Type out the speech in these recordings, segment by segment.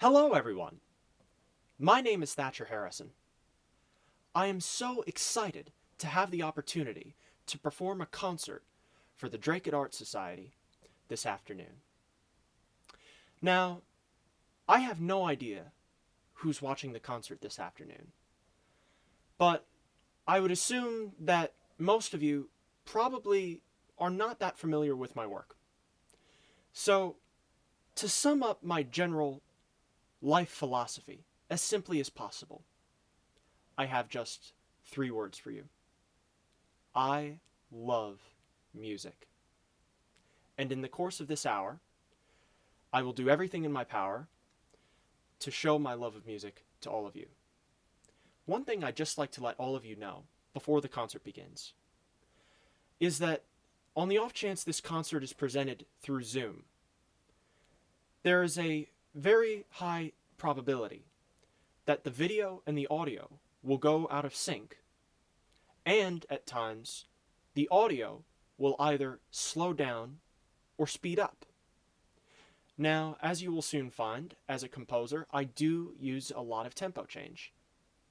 Hello, everyone. My name is Thatcher Harrison. I am so excited to have the opportunity to perform a concert for the Drake Art Society this afternoon. Now, I have no idea who's watching the concert this afternoon, but I would assume that most of you probably are not that familiar with my work. So, to sum up my general life philosophy as simply as possible, I have just 3 words for you. I love music. And in the course of this hour, I will do everything in my power to show my love of music to all of you. One thing I'd just like to let all of you know before the concert begins is that on the off chance this concert is presented through Zoom, there is a very high probability that the video and the audio will go out of sync, and at times the audio will either slow down or speed up. Now, as you will soon find, as a composer, I do use a lot of tempo change,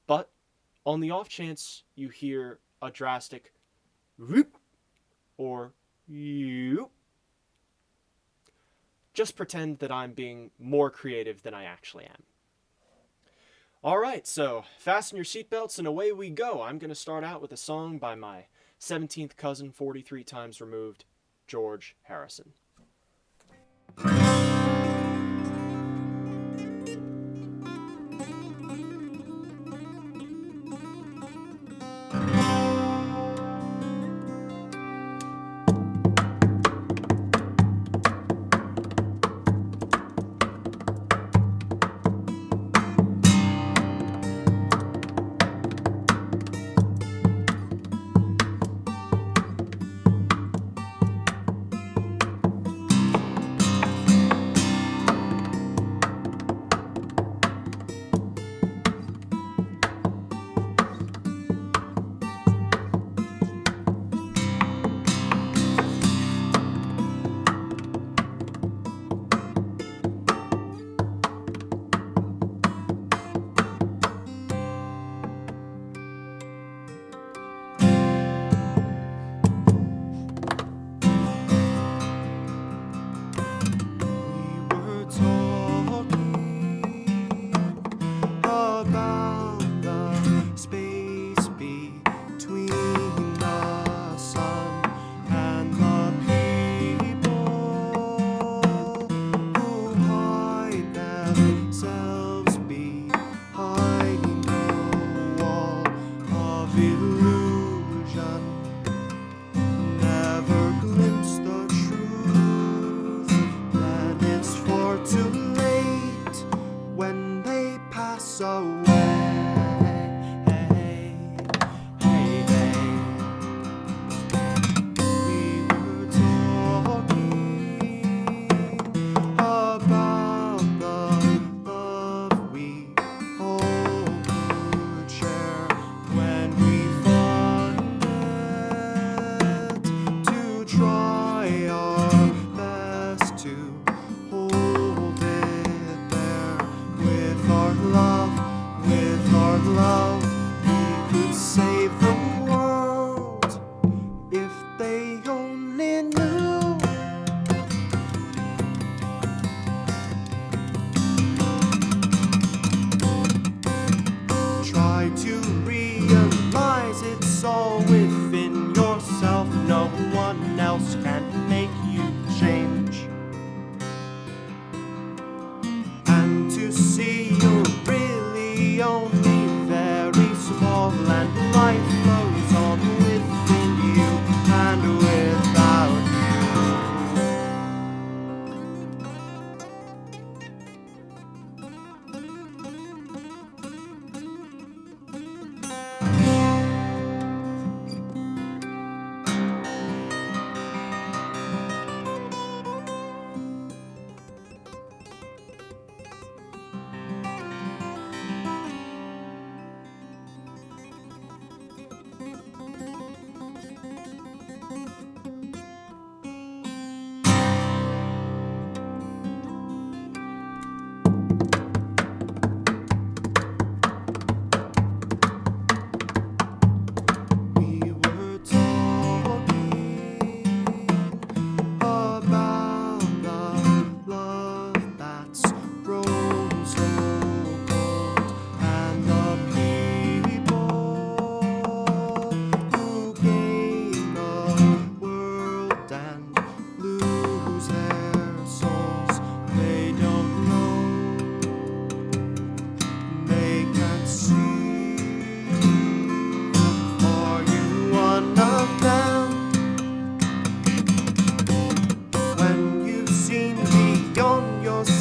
but on the off chance you hear a drastic whoop or yoop, just pretend that I'm being more creative than I actually am. Alright, so fasten your seatbelts and away we go. I'm going to start out with a song by my 17th cousin, 43 times removed, George Harrison.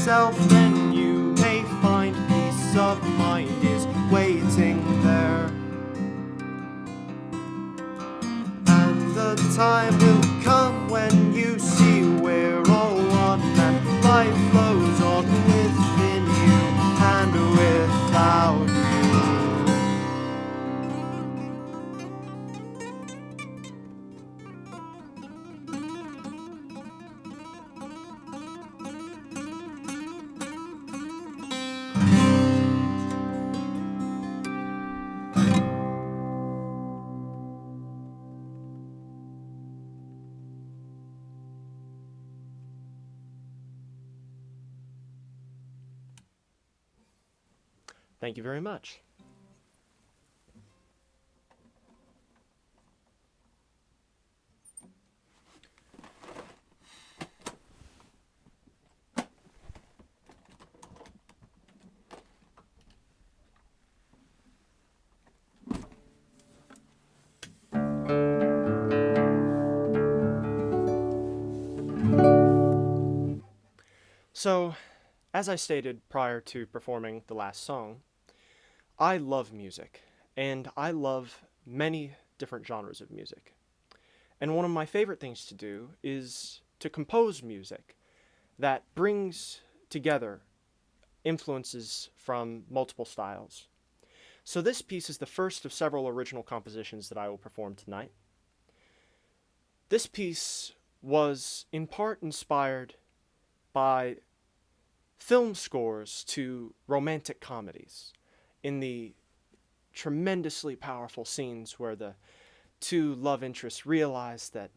yourself, then you may find peace of mind is waiting there. And the time will come when you see we're all one, and life flows on within you and without you. Thank you very much. So, as I stated prior to performing the last song, I love music, and I love many different genres of music. And one of my favorite things to do is to compose music that brings together influences from multiple styles. So this piece is the first of several original compositions that I will perform tonight. This piece was in part inspired by film scores to romantic comedies, in the tremendously powerful scenes where the two love interests realized that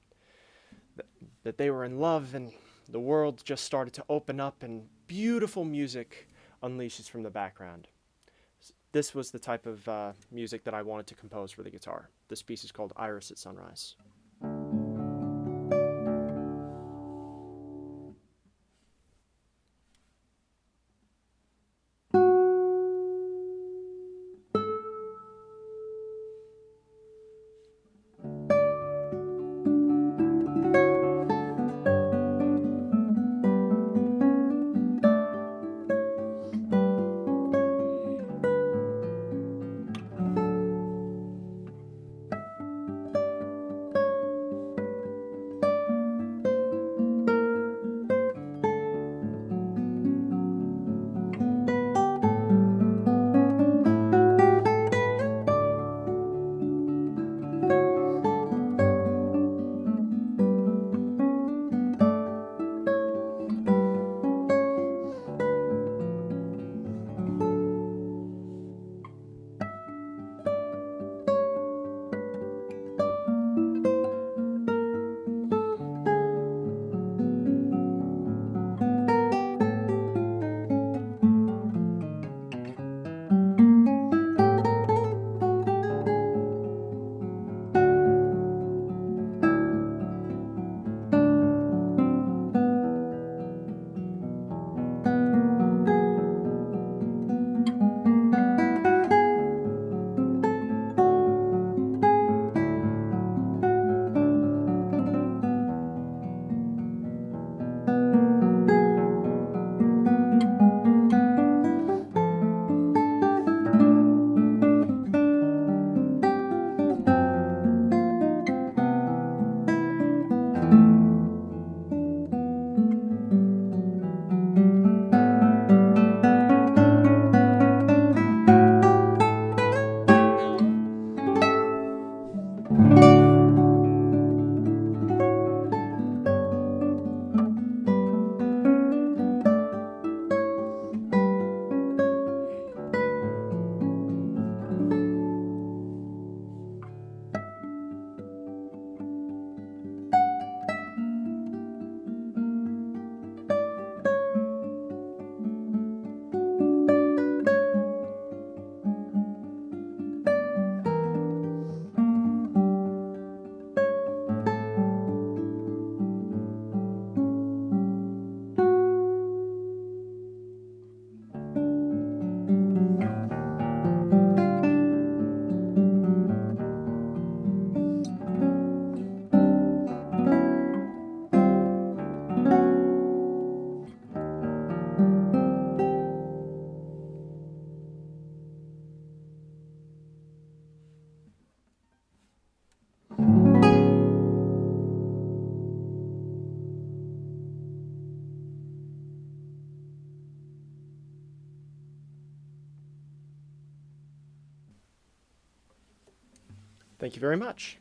they were in love and the world just started to open up and beautiful music unleashes from the background. This was the type of music that I wanted to compose for the guitar. This piece is called Iris at Sunrise. Thank you very much.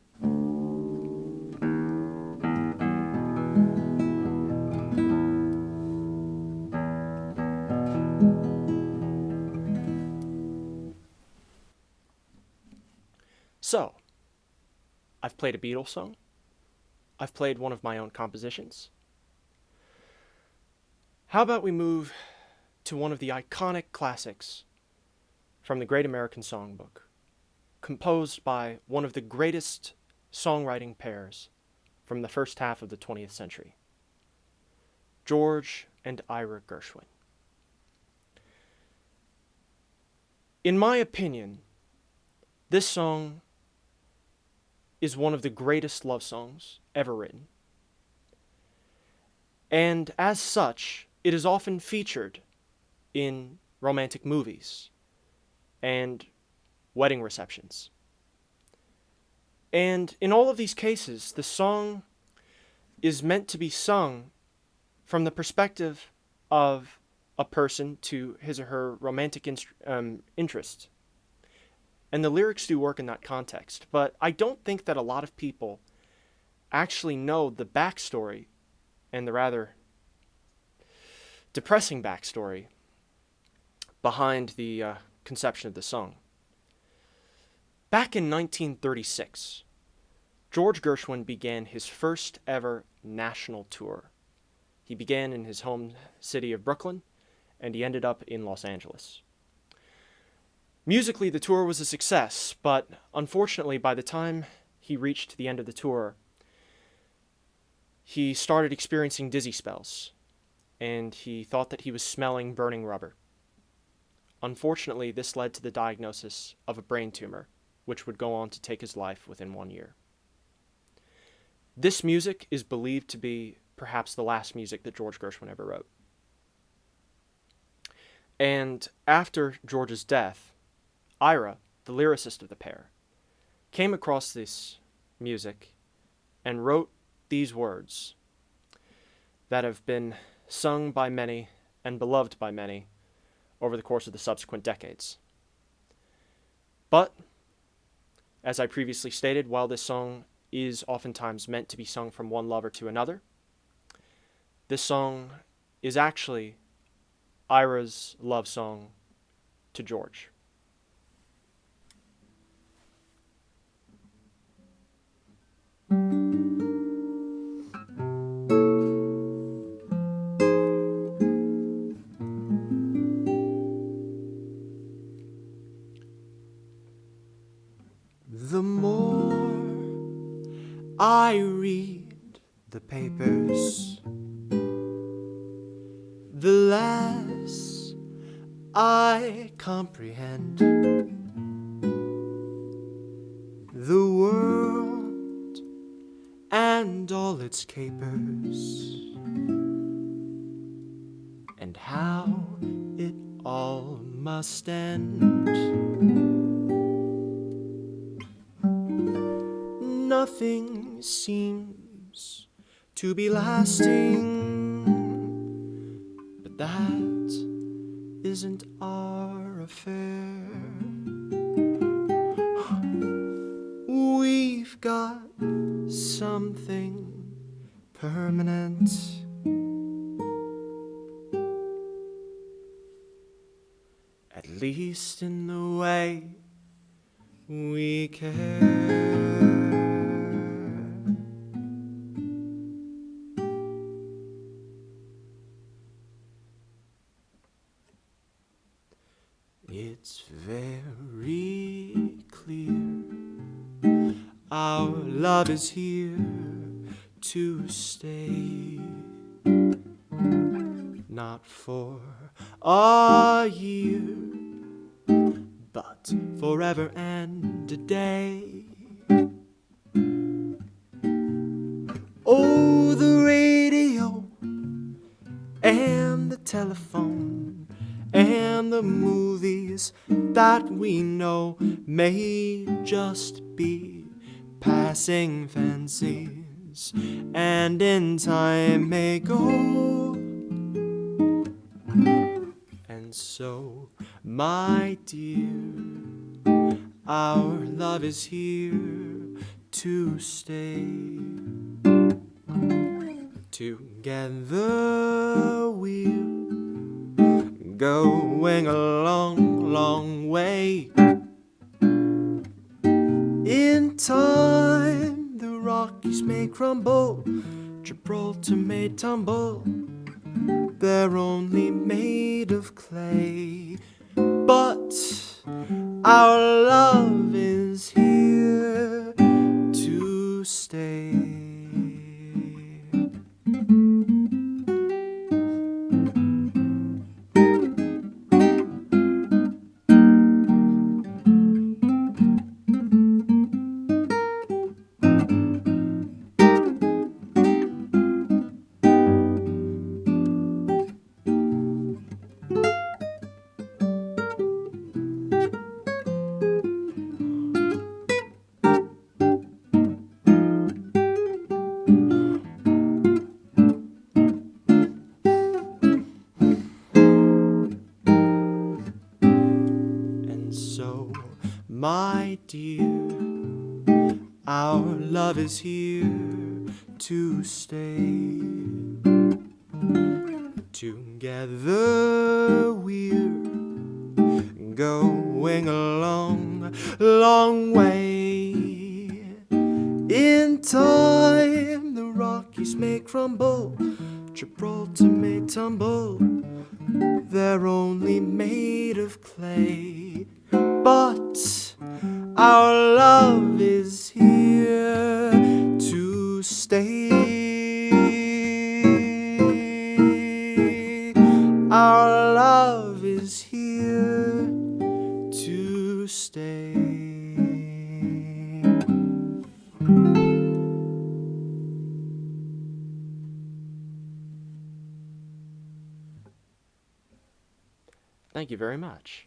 So, I've played a Beatles song. I've played one of my own compositions. How about we move to one of the iconic classics from the Great American Songbook, composed by one of the greatest songwriting pairs from the first half of the 20th century, George and Ira Gershwin. In my opinion, this song is one of the greatest love songs ever written. And as such, it is often featured in romantic movies and wedding receptions. And in all of these cases, the song is meant to be sung from the perspective of a person to his or her romantic interest. And the lyrics do work in that context, but I don't think that a lot of people actually know the backstory and the rather depressing backstory behind the conception of the song. Back in 1936, George Gershwin began his first ever national tour. He began in his home city of Brooklyn, and he ended up in Los Angeles. Musically, the tour was a success, but unfortunately, by the time he reached the end of the tour, he started experiencing dizzy spells, and he thought that he was smelling burning rubber. Unfortunately, this led to the diagnosis of a brain tumor, which would go on to take his life within 1 year. This music is believed to be perhaps the last music that George Gershwin ever wrote. And after George's death, Ira, the lyricist of the pair, came across this music and wrote these words that have been sung by many and beloved by many over the course of the subsequent decades. But, as I previously stated, while this song is oftentimes meant to be sung from one lover to another, this song is actually Ira's love song to George. The more I read the papers, the less I comprehend the world and all its capers, and how it all must end. Nothing seems to be lasting, but that isn't our affair. We've got something permanent, at least in the way we care. It's very clear our love is here to stay, not for a year, but forever and a day. Oh, the radio and the telephone and the movies that we know may just be passing fancies, and in time may go. And so, my dear, our love is here to stay. Together we're going a long, long way. In time the Rockies may crumble, Gibraltar may tumble, they're only made of clay. But our love is here to stay. My dear, our love is here to stay. Together we're going a long, long way. In time the Rockies may crumble, Gibraltar may tumble, they're only made of clay. But our love is here to stay. Our love is here to stay. Thank you very much.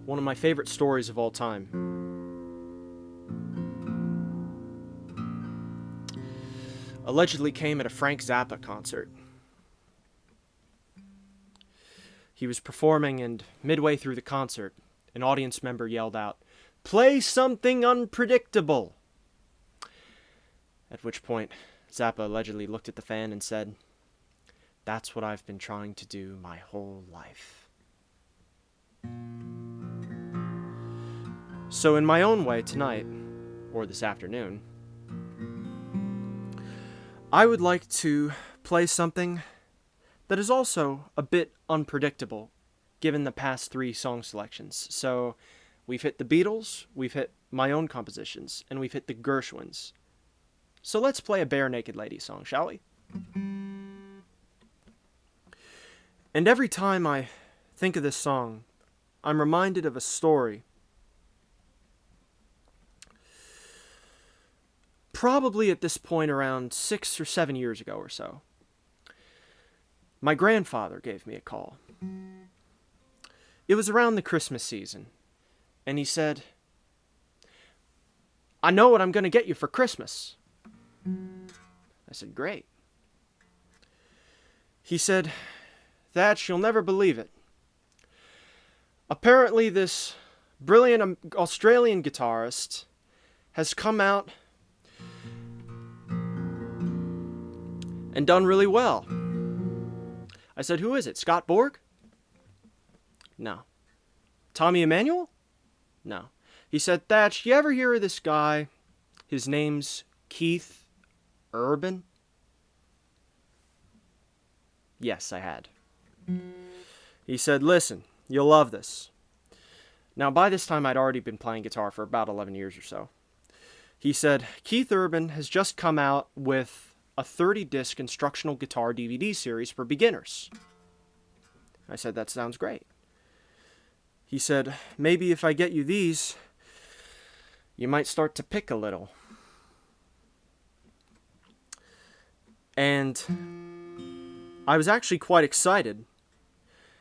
One of my favorite stories of all time. Allegedly came at a Frank Zappa concert. He was performing, and midway through the concert, an audience member yelled out, "Play something unpredictable!" At which point, Zappa allegedly looked at the fan and said, "That's what I've been trying to do my whole life." So in my own way tonight, or this afternoon, I would like to play something that is also a bit unpredictable, given the past 3 song selections. So we've hit the Beatles, we've hit my own compositions, and we've hit the Gershwins. So let's play a Bare Naked Lady song, shall we? And every time I think of this song, I'm reminded of a story. Probably at this point around 6 or 7 years ago or so. My grandfather gave me a call. It was around the Christmas season, and he said, "I know what I'm going to get you for Christmas." I said, "Great." He said, "Thatch, you'll never believe it. Apparently this brilliant Australian guitarist has come out and done really well." I said, "Who is it? Scott Borg?" "No." "Tommy Emmanuel?" "No." He said, "Thatch, you ever hear of this guy? His name's Keith Urban?" Yes, I had. He said, "Listen, you'll love this." Now, by this time, I'd already been playing guitar for about 11 years or so. He said, "Keith Urban has just come out with a 30-disc instructional guitar DVD series for beginners." I said, "That sounds great." He said, "Maybe if I get you these, you might start to pick a little." And I was actually quite excited,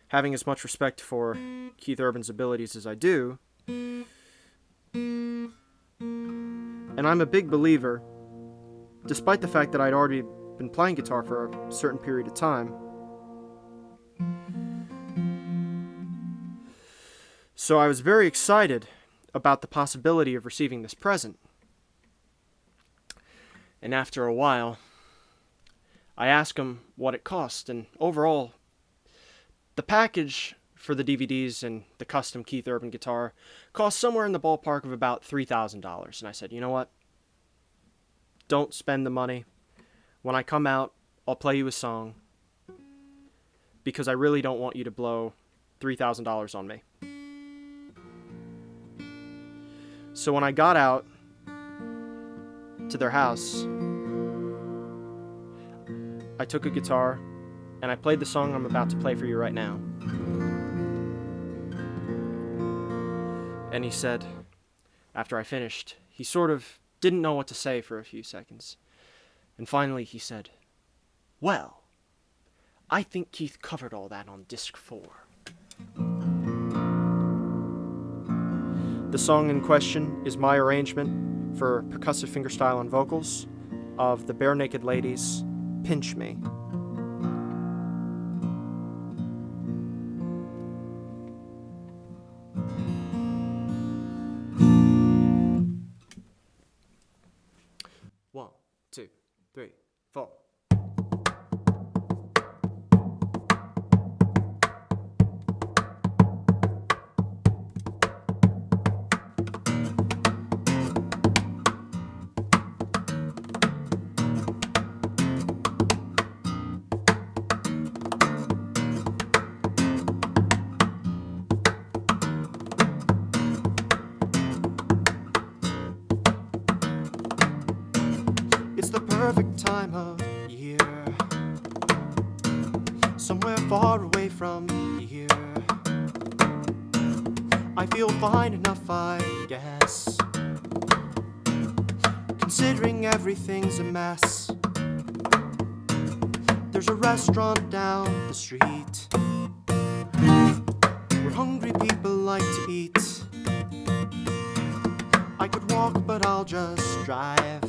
having as much respect for Keith Urban's abilities as I do. And I'm a big believer, despite the fact that I'd already been playing guitar for a certain period of time. So I was very excited about the possibility of receiving this present. And after a while, I asked him what it cost, and overall, the package for the DVDs and the custom Keith Urban guitar cost somewhere in the ballpark of about $3,000. And I said, you know what? Don't spend the money. When I come out, I'll play you a song, because I really don't want you to blow $3,000 on me. So when I got out to their house, I took a guitar and I played the song I'm about to play for you right now. And he said, after I finished, he sort of didn't know what to say for a few seconds. And finally he said, well, I think Keith covered all that on disc 4. The song in question is my arrangement for percussive fingerstyle and vocals of the Bare Naked Ladies' Pinch Me. One, two, three, four. It's the perfect time of year, somewhere far away from here. I feel fine enough, I guess, considering everything's a mess. There's a restaurant down the street where hungry people like to eat. I could walk, but I'll just drive.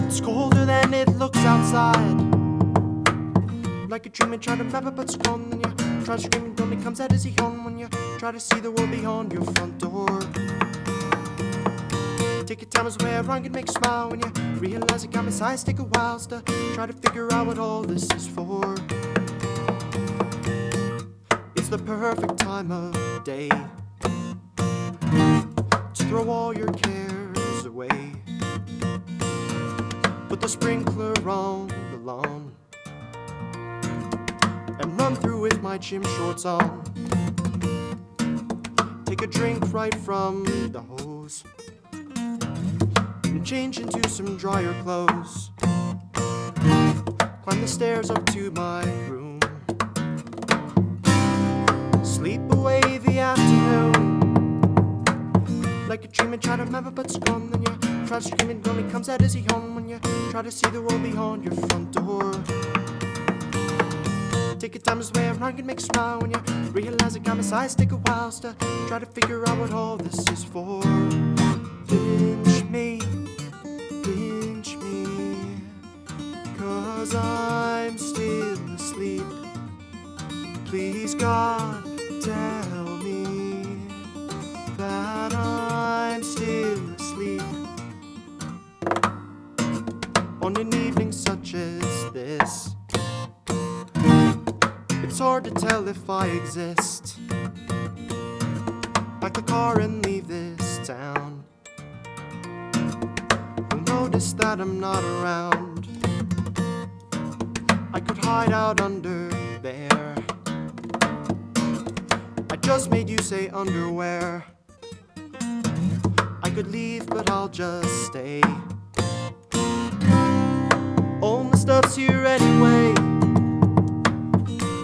It's colder than it looks outside, like a dream and try to remember, but it's gone. When you try to scream, it only comes out as a yawn. When you try to see the world beyond your front door, take your time as way around can make you smile. When you realize it got my size, take a while to try to figure out what all this is for. It's the perfect time of day to throw all your cares away. Put the sprinkler on the lawn and run through with my gym shorts on. Take a drink right from the hose and change into some drier clothes. Climb the stairs up to my room, sleep away the afternoon. Like a dream and try to remember, but it's gone. Then you try to scream, it only comes out as a yawn. When you try to see the world beyond your front door, take your time as way around can make you smile. When you realize it got my size, take a while to try to figure out what all this is for. Pinch me, 'cause I'm still asleep. Please God, tell me that I'm still asleep. On an evening such as this, it's hard to tell if I exist. Pack the car and leave this town. You'll notice that I'm not around. I could hide out under there. I just made you say underwear. I could leave, but I'll just stay. All my stuff's here anyway.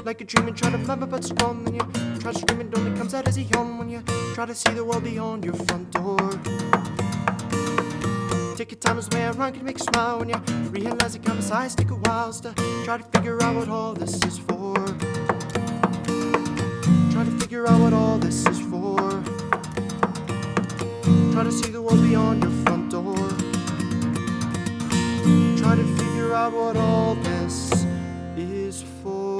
Like a dream and try to remember, but it's gone. Then you try to scream, it only comes out as a yawn. When you try to see the world beyond your front door, take your time as way around can make you smile. When you realize it got my size, take a while to try to figure out what all this is for. Try to figure out what all this is for. Try to see the world beyond your front door. Try to figure out what all this is for.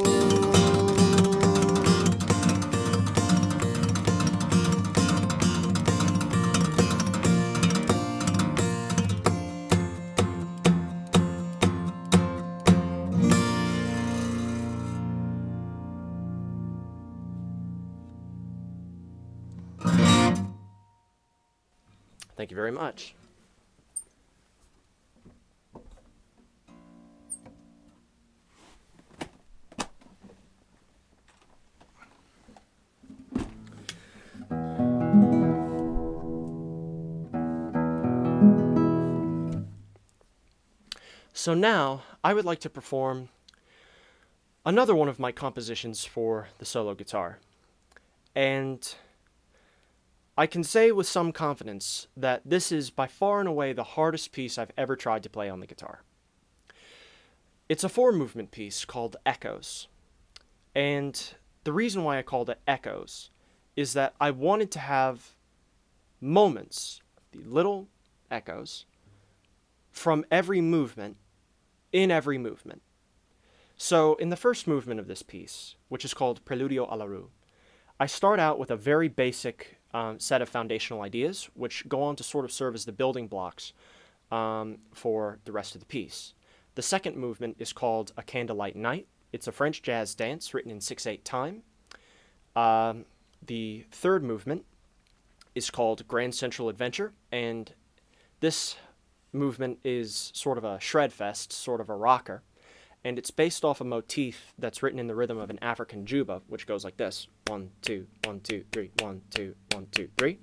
Thank you very much. So now, I would like to perform another one of my compositions for the solo guitar. And I can say with some confidence that this is by far and away the hardest piece I've ever tried to play on the guitar. It's a 4-movement piece called Echoes. And the reason why I called it Echoes is that I wanted to have moments, the little echoes, from every movement, in every movement. So in the first movement of this piece, which is called Preludio alla Rue, I start out with a very basic set of foundational ideas, which go on to sort of serve as the building blocks for the rest of the piece. The second movement is called A Candlelight Night. It's a French jazz dance written in 6/8 time. The third movement is called Grand Central Adventure, and this movement is sort of a shred fest, sort of a rocker, and it's based off a motif that's written in the rhythm of an African juba, which goes like this: 1, 2, 1, 2, 3, 1, 2, 1, 2, 3.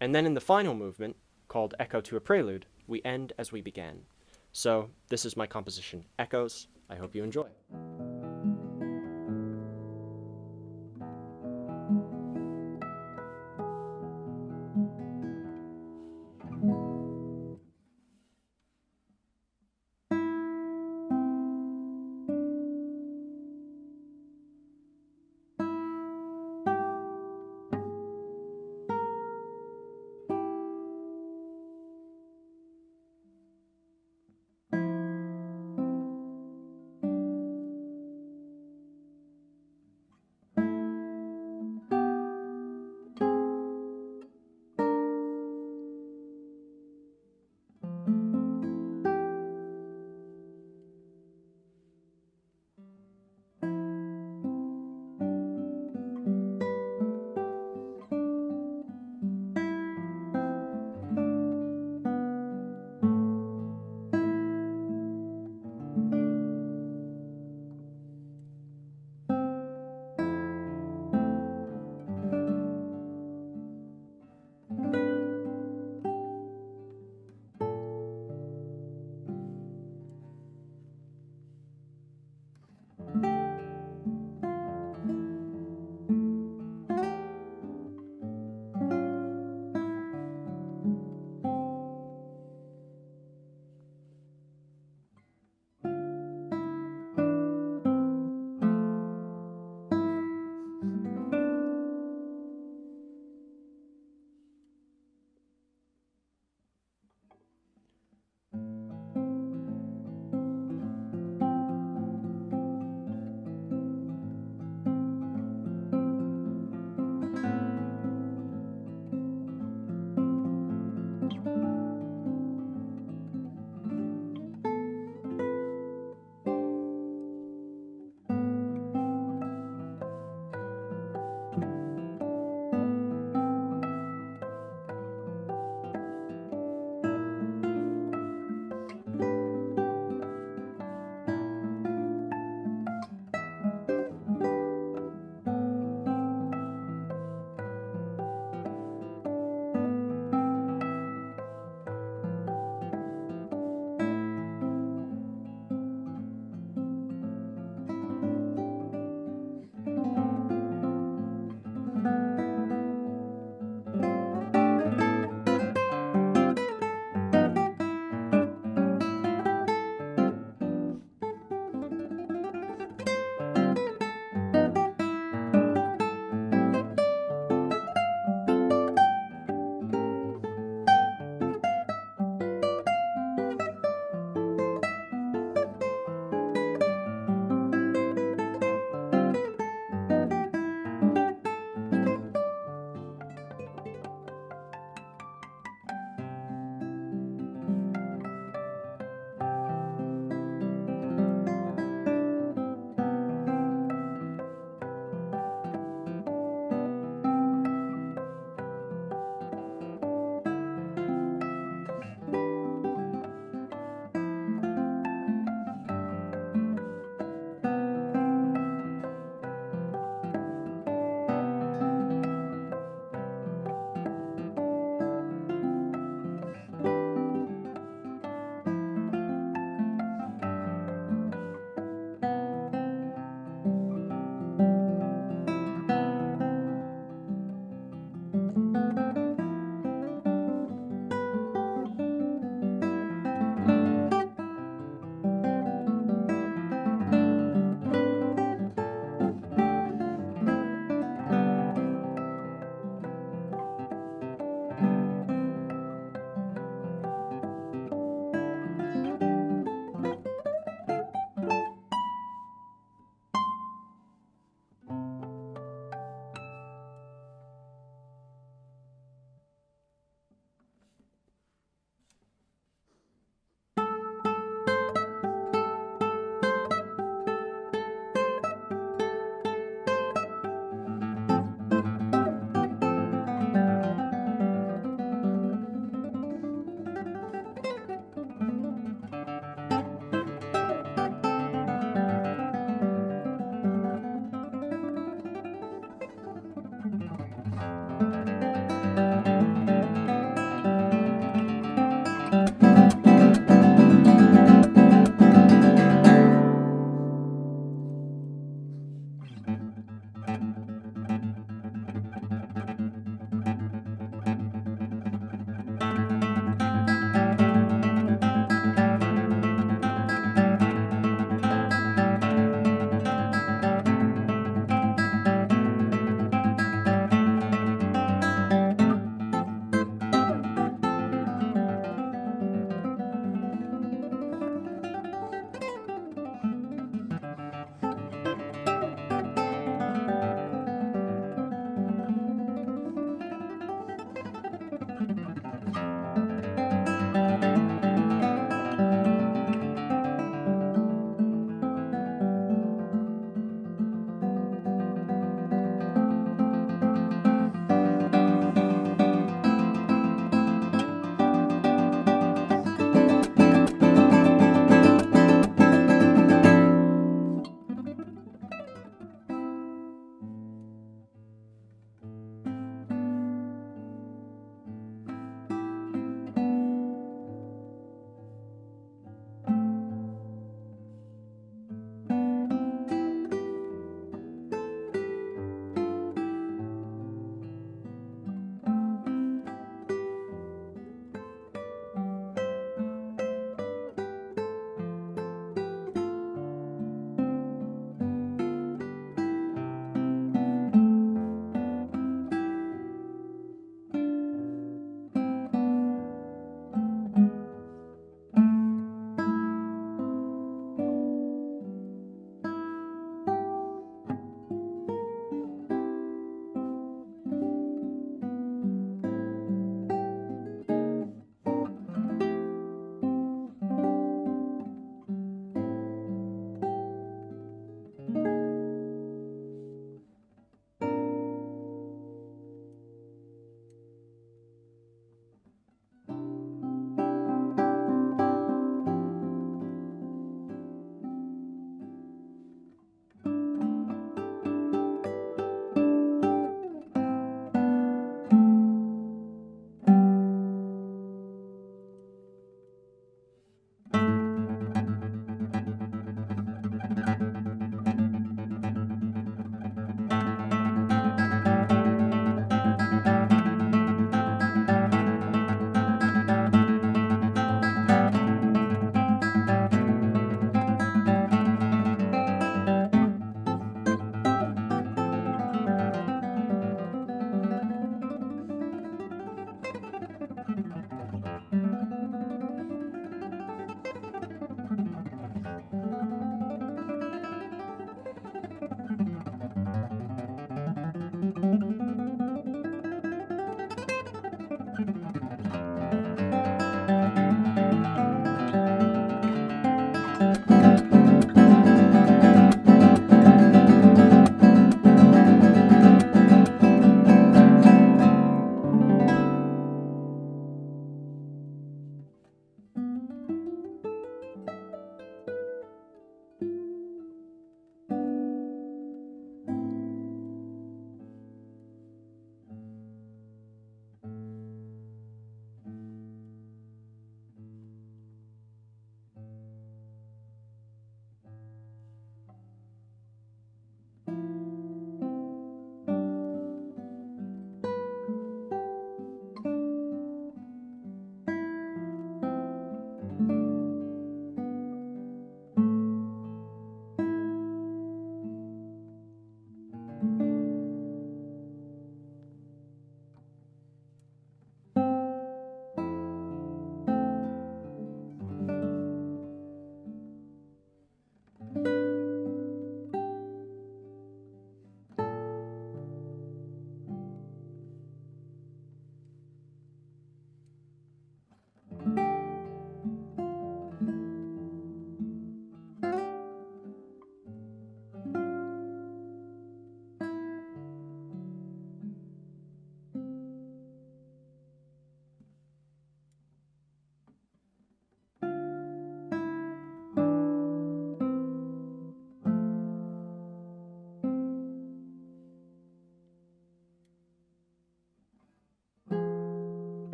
And then in the final movement, called Echo to a Prelude, we end as we began. So this is my composition, Echoes. I hope you enjoy.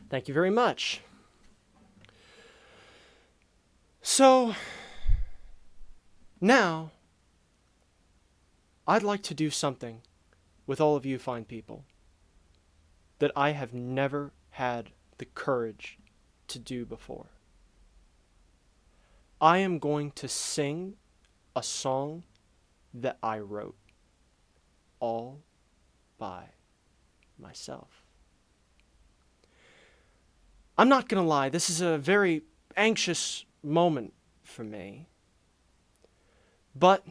Thank you very much. So, now, I'd like to do something with all of you fine people that I have never had the courage to do before. I am going to sing a song that I wrote all by myself. I'm not going to lie, this is a very anxious moment for me. But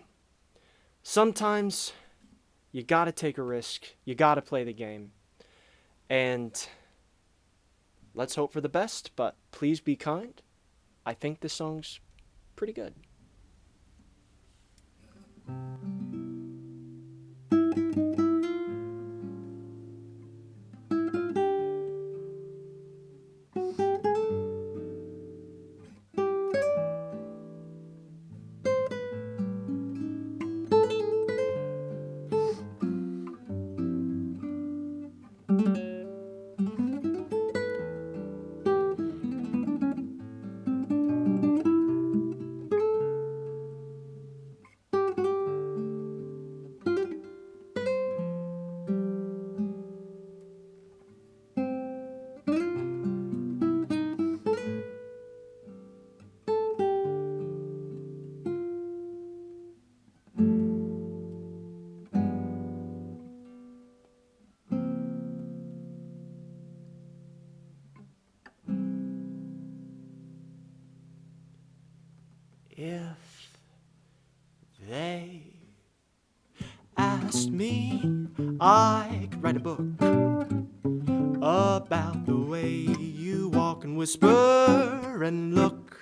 sometimes you gotta take a risk, you gotta play the game. And let's hope for the best, but please be kind. I think this song's pretty good. If they asked me, I could write a book about the way you walk and whisper and look.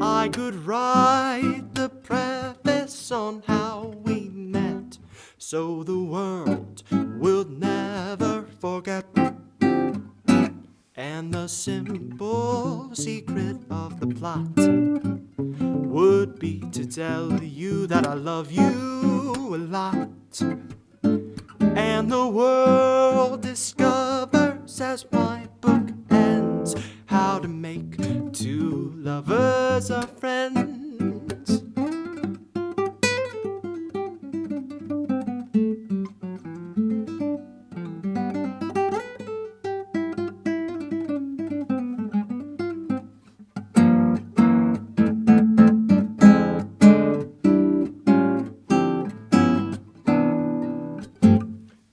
I could write the preface on how we met, so the world will never forget. And the simple secret of the plot would be to tell you that I love you a lot. And the world discovers as my book ends how to make two lovers a friends.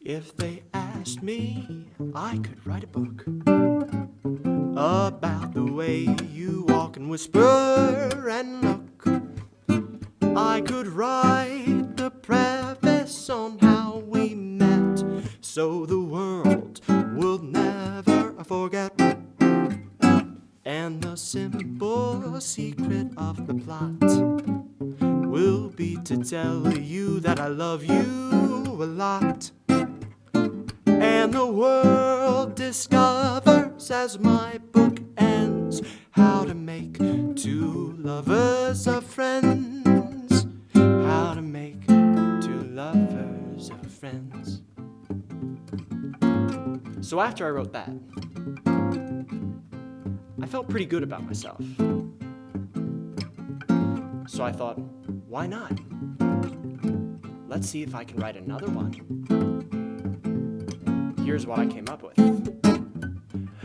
If they asked me, I could write a book about the way you walk and whisper and look. I could write the preface on how we met, so the world will never forget. And the simple secret of the plot will be to tell you that I love you a lot. And the world discovers as my book ends how to make two lovers of friends. How to make two lovers of friends. So after I wrote that, I felt pretty good about myself. So I thought, why not? Let's see if I can write another one. Here's what I came up with.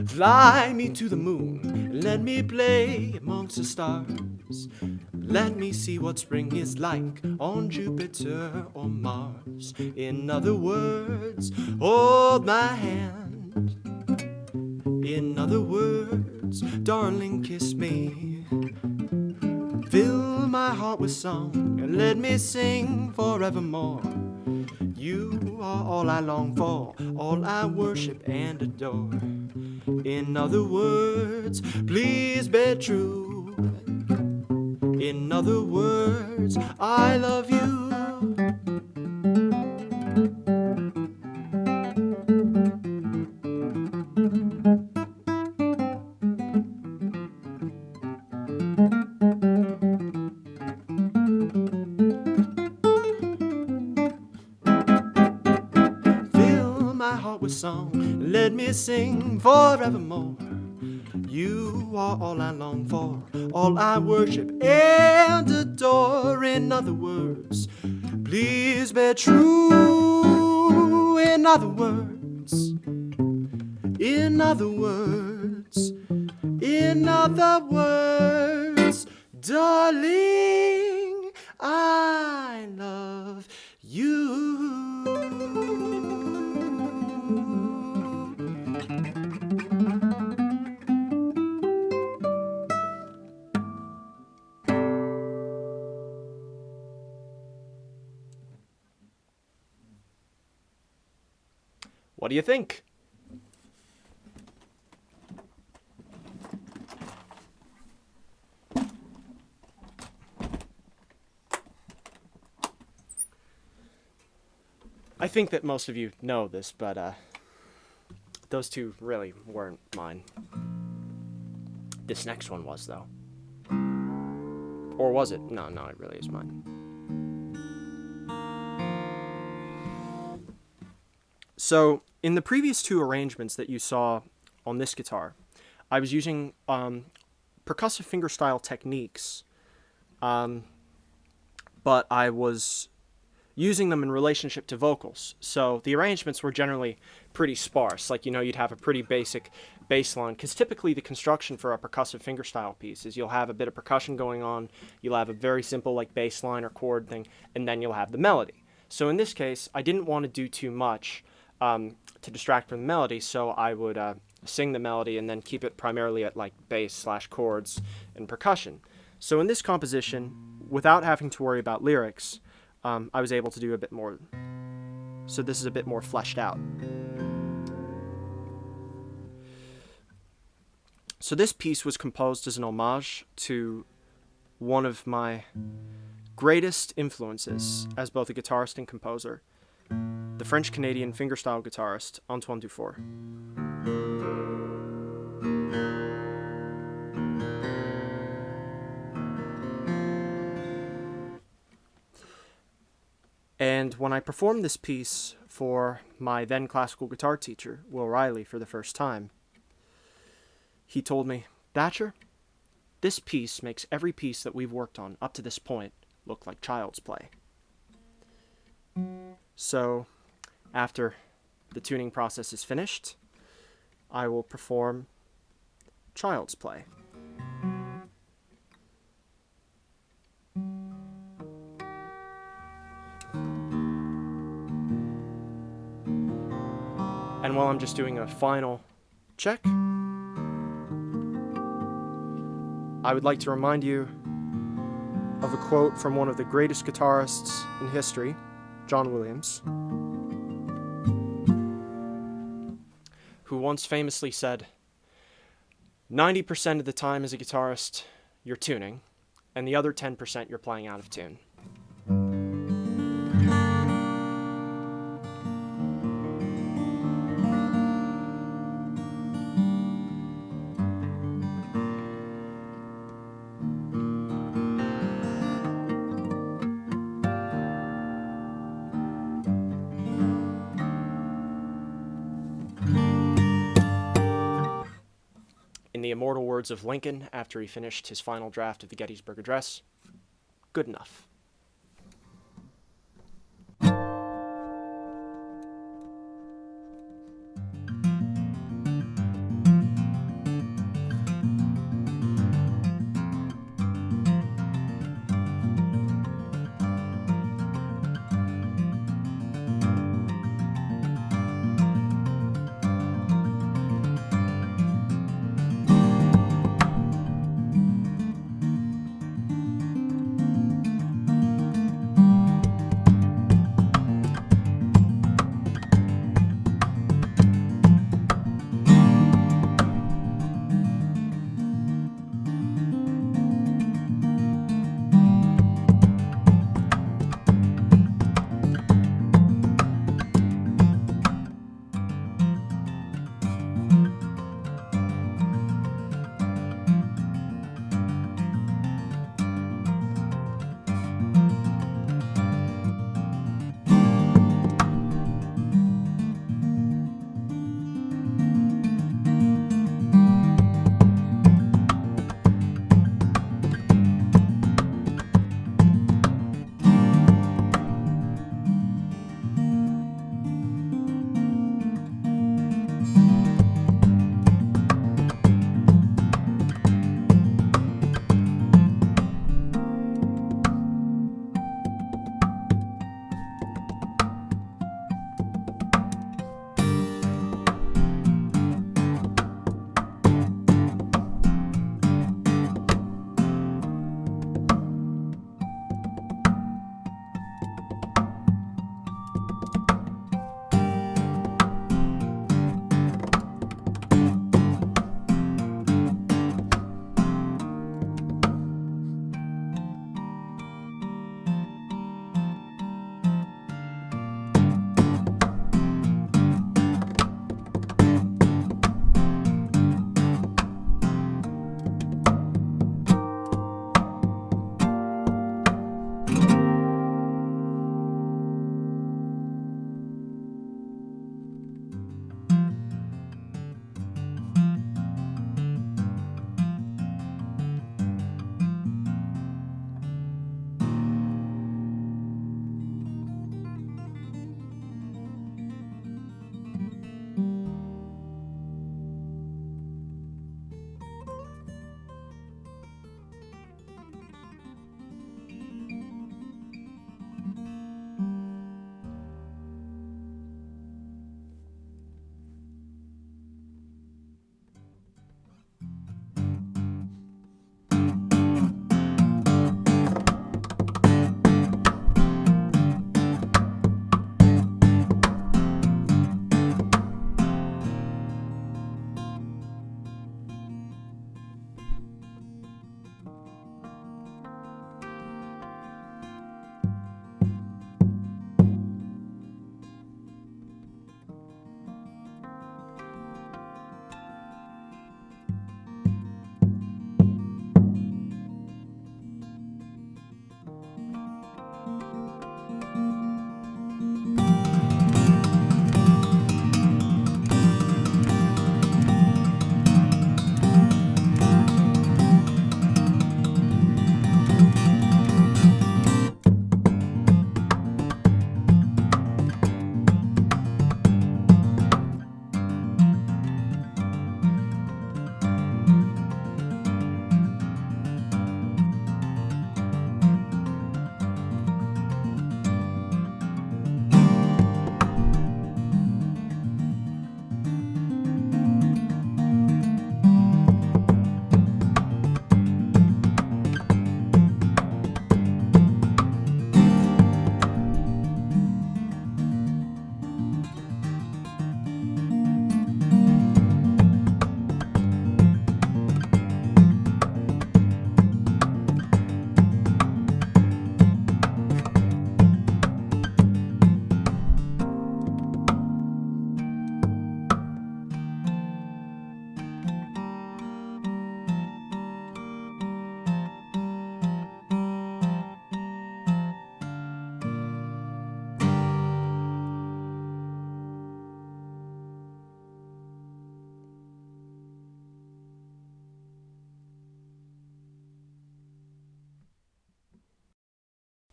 Fly me to the moon, let me play amongst the stars. Let me see what spring is like on Jupiter or Mars. In other words, hold my hand. In other words, darling, kiss me. Fill my heart with song and let me sing forevermore. You are all I long for, all I worship and adore. In other words, please be true. In other words, I love you. Song, let me sing forevermore. You are all I long for, all I worship and adore. In other words, please be true. In other words, in other words, in other words, darling, I love you. What do you think? I think that most of you know this, but those two really weren't mine. This next one was, though. Or was it? No, it really is mine. So, in the previous two arrangements that you saw on this guitar, I was using percussive fingerstyle techniques, but I was using them in relationship to vocals. So the arrangements were generally pretty sparse. Like, you'd have a pretty basic bass line, because typically the construction for a percussive fingerstyle piece is you'll have a bit of percussion going on, you'll have a very simple like bass line or chord thing, and then you'll have the melody. So in this case, I didn't want to do too much to distract from the melody, so I would sing the melody and then keep it primarily at like bass/chords and percussion. So in this composition, without having to worry about lyrics, I was able to do a bit more. So this is a bit more fleshed out. So this piece was composed as an homage to one of my greatest influences as both a guitarist and composer, the French-Canadian fingerstyle guitarist Antoine Dufour. And when I performed this piece for my then classical guitar teacher, Will Riley, for the first time, he told me, "Thatcher, this piece makes every piece that we've worked on up to this point look like child's play." So, after the tuning process is finished, I will perform Child's Play. And while I'm just doing a final check, I would like to remind you of a quote from one of the greatest guitarists in history, John Williams, who once famously said, 90% of the time as a guitarist, you're tuning, and the other 10% you're playing out of tune. In the immortal words of Lincoln after he finished his final draft of the Gettysburg Address, good enough.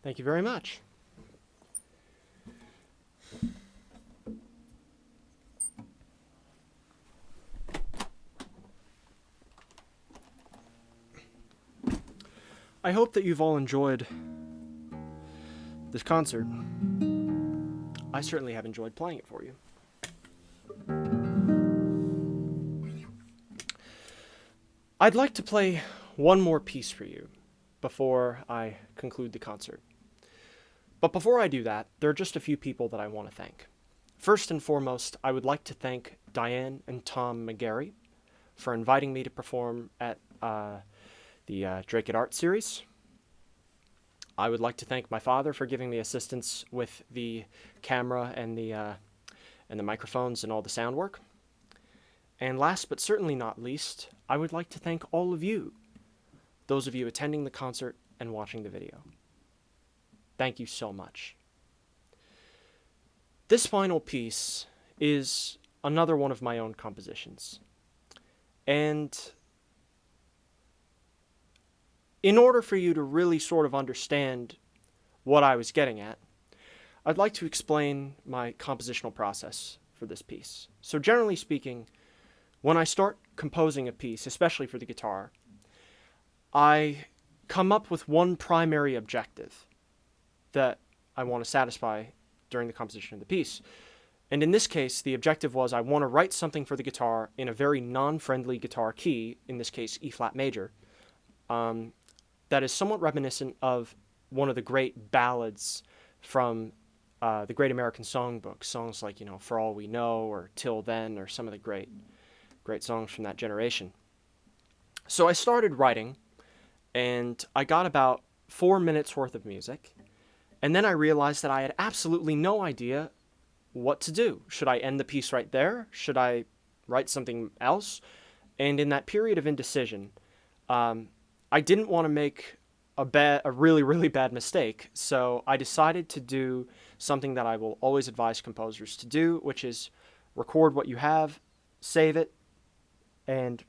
Thank you very much. I hope that you've all enjoyed this concert. I certainly have enjoyed playing it for you. I'd like to play one more piece for you before I conclude the concert. But before I do that, there are just a few people that I want to thank. First and foremost, I would like to thank Diane and Tom McGarry for inviting me to perform at the Drake at Art series. I would like to thank my father for giving me assistance with the camera and the microphones and all the sound work. And last but certainly not least, I would like to thank all of you, those of you attending the concert and watching the video. Thank you so much. This final piece is another one of my own compositions. And in order for you to really sort of understand what I was getting at, I'd like to explain my compositional process for this piece. So generally speaking, when I start composing a piece, especially for the guitar, I come up with one primary objective that I want to satisfy during the composition of the piece. And in this case, the objective was I want to write something for the guitar in a very non-friendly guitar key, in this case E-flat major, that is somewhat reminiscent of one of the great ballads from the Great American Songbook, songs like, For All We Know or Till Then, or some of the great songs from that generation. So I started writing, and I got about 4 minutes worth of music, and then I realized that I had absolutely no idea what to do. Should I end the piece right there? Should I write something else? And in that period of indecision, I didn't want to make a really, really bad mistake, so I decided to do something that I will always advise composers to do, which is record what you have, save it, and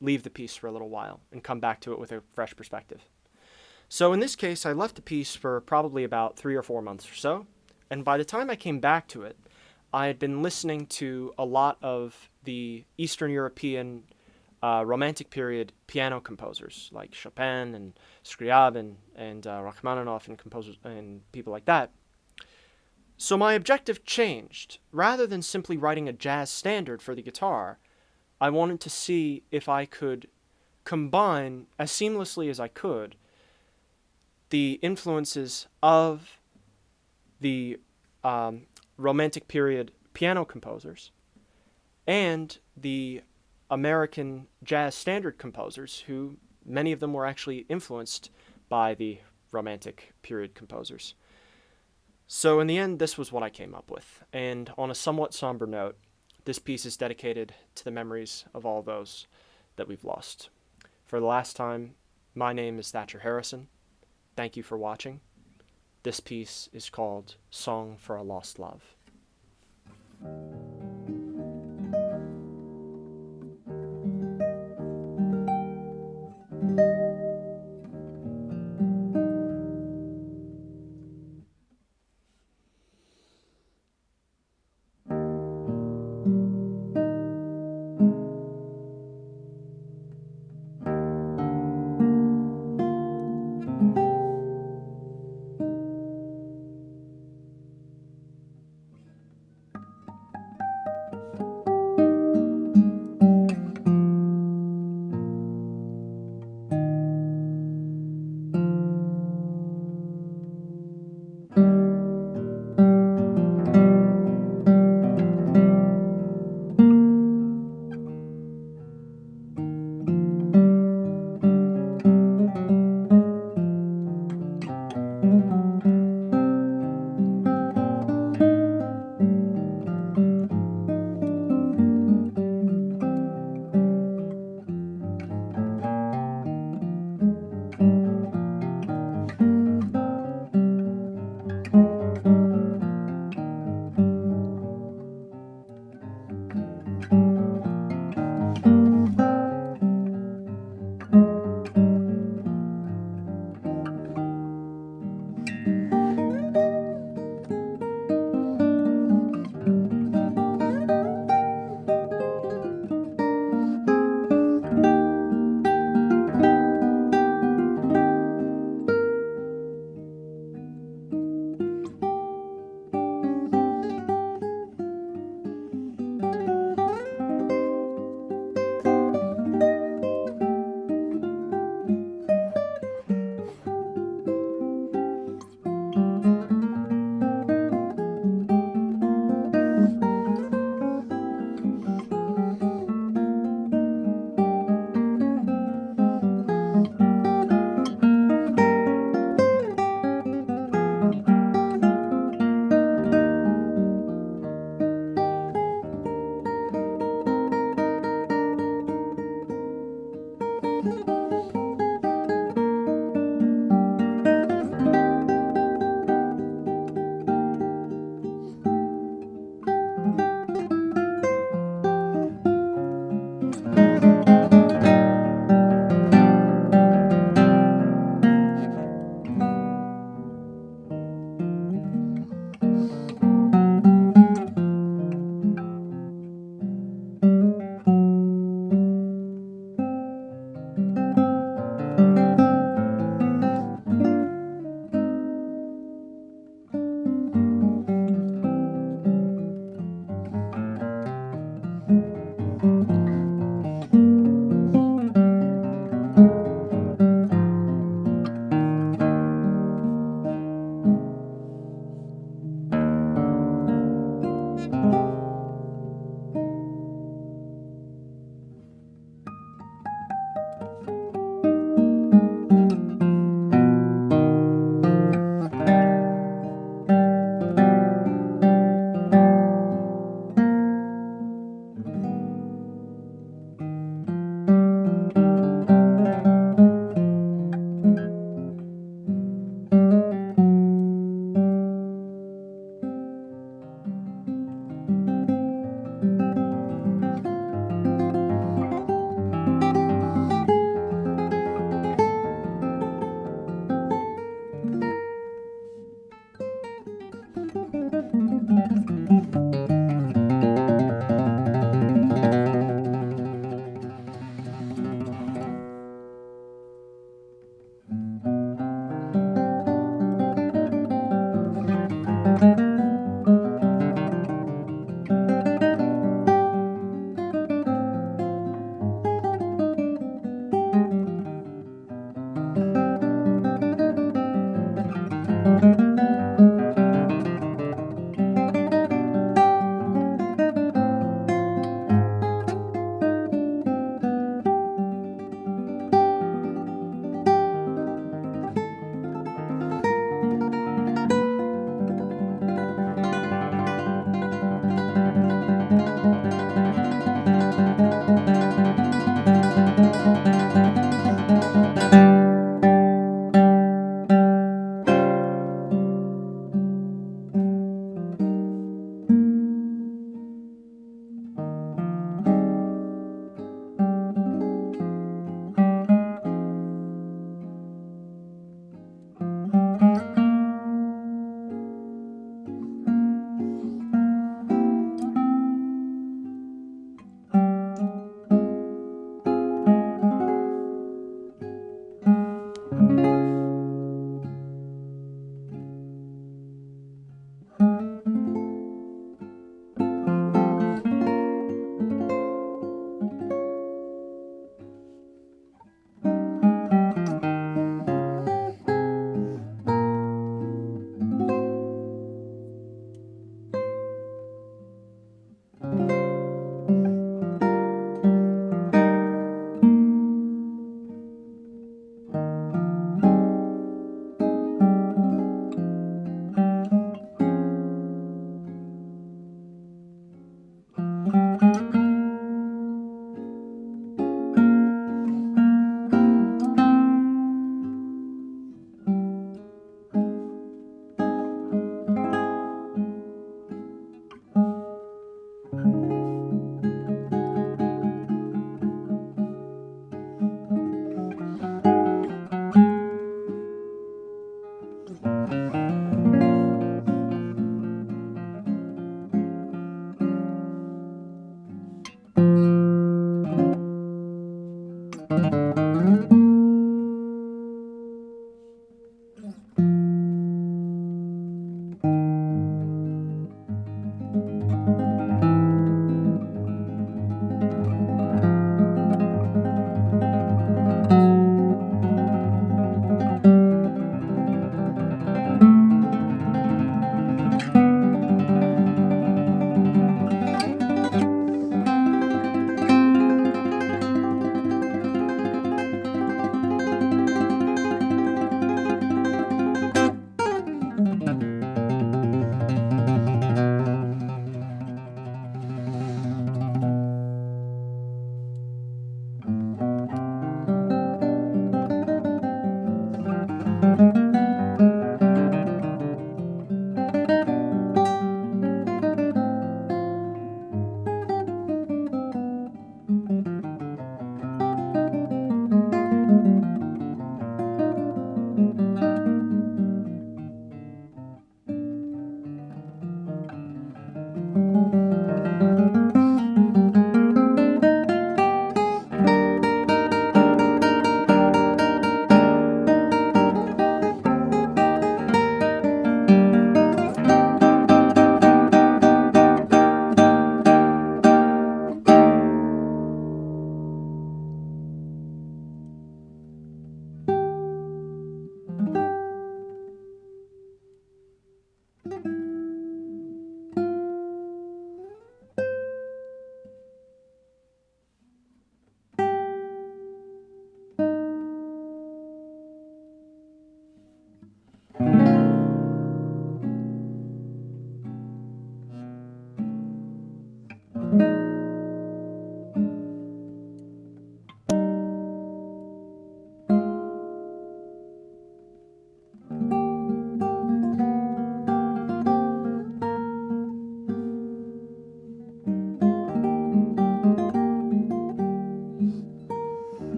leave the piece for a little while and come back to it with a fresh perspective. So in this case, I left the piece for probably about 3 or 4 months or so, and by the time I came back to it, I had been listening to a lot of the Eastern European Romantic period piano composers like Chopin and Scriabin and Rachmaninoff and composers and people like that. So my objective changed. Rather than simply writing a jazz standard for the guitar, I wanted to see if I could combine as seamlessly as I could the influences of the Romantic period piano composers and the American jazz standard composers, who many of them were actually influenced by the Romantic period composers. So in the end, this was what I came up with. And on a somewhat somber note, this piece is dedicated to the memories of all those that we've lost. For the last time, my name is Thatcher Harrison. Thank you for watching. This piece is called Song for a Lost Love.